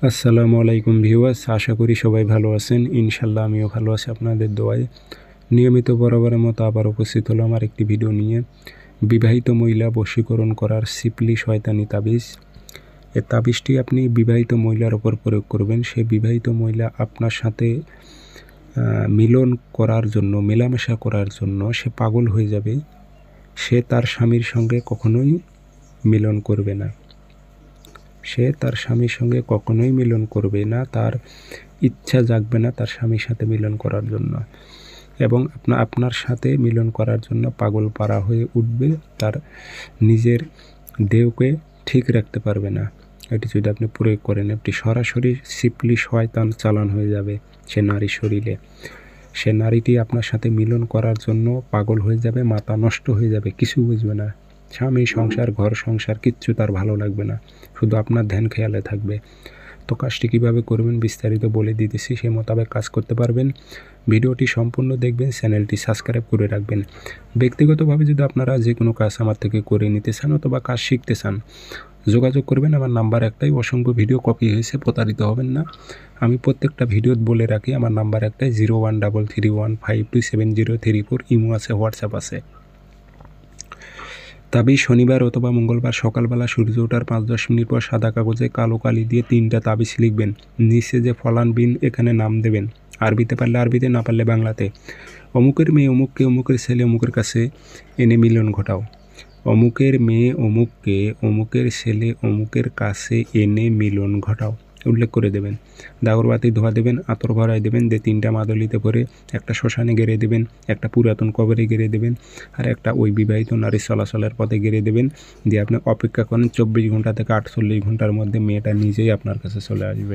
আসসালামু আলাইকুম ভিউয়ার্স, আশা করি সবাই ভালো আছেন। ইনশাল্লাহ আমিও ভালো আছি আপনাদের দোয়ায়। নিয়মিত বরাবরের মতো আবার উপস্থিত হলো আমার একটি ভিডিও নিয়ে। বিবাহিত মহিলা বশীকরণ করার সিপলি শয়তানি তাবিজ। এই তাবিজটি আপনি বিবাহিত মহিলার ওপর প্রয়োগ করবেন। সে বিবাহিত মহিলা আপনার সাথে মিলন করার জন্য, মেলামেশা করার জন্য সে পাগল হয়ে যাবে। সে তার স্বামীর সঙ্গে কখনোই মিলন করবে না। সে তার স্বামীর সঙ্গে কখনোই মিলন করবে না, তার ইচ্ছা জাগবে না তার স্বামীর সাথে মিলন করার জন্য, এবং আপনার সাথে মিলন করার জন্য পাগল পারা হয়ে উঠবে। তার নিজের দেহকে ঠিক রাখতে পারবে না। এটি যদি আপনি প্রয়োগ করেন, একটি সরাসরি সিপলি শয়তান চালান হয়ে যাবে সে নারীর শরীরে। সে নারীটি আপনার সাথে মিলন করার জন্য পাগল হয়ে যাবে, মাথা নষ্ট হয়ে যাবে, কিছু বুঝবে না। স্বামী সংসার, ঘর সংসার কিচ্ছু তার ভালো লাগবে না, শুধু আপনার ধ্যান খেয়ালে থাকবে। তো কাজটি কীভাবে করবেন বিস্তারিত বলে দিতেছি, সে মোতাবেক কাজ করতে পারবেন। ভিডিওটি সম্পূর্ণ দেখবেন, চ্যানেলটি সাবস্ক্রাইব করে রাখবেন। ব্যক্তিগতভাবে যদি আপনারা যে কোনো কাজ আমার থেকে করে নিতে চান অথবা কাজ শিখতে চান, যোগাযোগ করবেন। আমার নাম্বার একটাই, অসংখ্য ভিডিও কপি হয়েছে, প্রতারিত হবেন না। আমি প্রত্যেকটা ভিডিও বলে রাখি, আমার নাম্বার একটাই 013315270334। ইমো আছে, হোয়াটসঅ্যাপ আছে। তাবিজ শনিবার অথবা মঙ্গলবার সকালবেলা সূর্য ওঠার 5-10 মিনিট পর সাদা কাগজে কালো কালি দিয়ে 3টা তাবিজ লিখবেন। নিচে যে ফলান বিন এখানে নাম দেবেন, আরবিতে পারলে আরবিতে, না পারলে বাংলাতে। অমুকের মেয়ে অমুককে, অমুকের ছেলে অমুকের কাছে এনে মিলন ঘটাও। অমুকের মেয়ে অমুককে, অমুকের ছেলে অমুকের কাছে এনে মিলন ঘটাও উল্লেখ করে দেবেন। দাগরবাতি ধোয়া দেবেন, আতর ভরাই দেবেন, দিয়ে 3টা মাদলিতে করে একটা শ্মশানে গেড়ে দেবেন, একটা পুরাতন কবরে গেড়ে দেবেন, আর একটা ওই বিবাহিত নারীর চলাচলের পথে গেড়ে দেবেন। দিয়ে আপনি অপেক্ষা করেন 24 ঘন্টা থেকে 48 ঘন্টার মধ্যে মেয়েটা নিজেই আপনার কাছে চলে আসবে।